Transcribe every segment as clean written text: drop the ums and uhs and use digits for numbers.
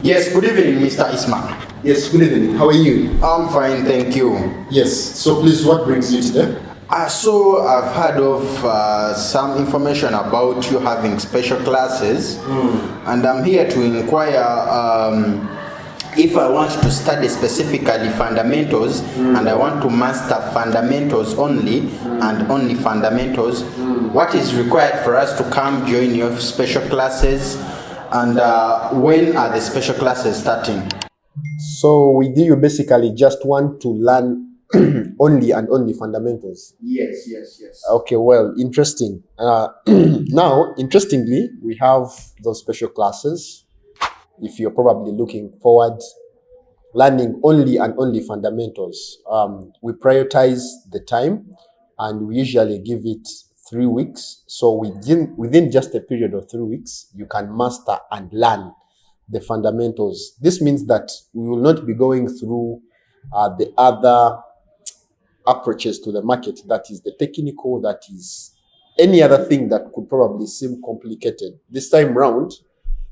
Yes, good evening, Mr. Ismail. Yes, good evening. How are you? I'm fine, thank you. Yes, so please, what brings you today? So I've heard of some information about you having special classes, and I'm here to inquire if I want to study specifically fundamentals and I want to master fundamentals only and only fundamentals. What is required for us to come join your special classes, and when are the special classes starting? So with you basically just want to learn only and only fundamentals. Yes. Okay, well, interesting. Now, interestingly, we have those special classes. If you're probably looking forward learning only and only fundamentals, we prioritize the time, and we usually give it 3 weeks. So within just a period of 3 weeks, you can master and learn the fundamentals. This means that we will not be going through the other approaches to the market, that is the technical, that is any other thing that could probably seem complicated. This time round,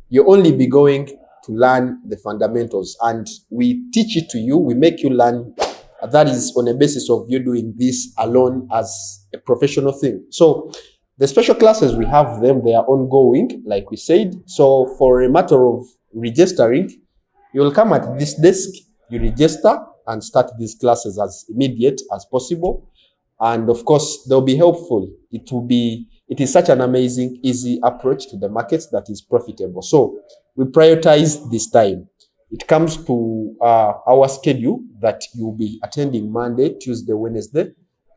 you'll only be going to learn the fundamentals, and we teach it to you, we make you learn. That is on a basis of you doing this alone as a professional thing. So the special classes, we have them, they are ongoing, like we said. So for a matter of registering, you'll come at this desk, you register and start these classes as immediate as possible. And of course, they'll be helpful. It is such an amazing, easy approach to the markets that is profitable. So we prioritize this time. It comes to our schedule that you'll be attending Monday, Tuesday, Wednesday,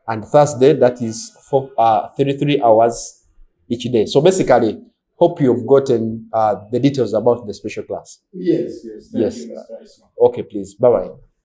and Thursday. That is for 33 hours each day. So basically, hope you've gotten the details about the special class. Yes. Yes. Okay, please. Bye-bye.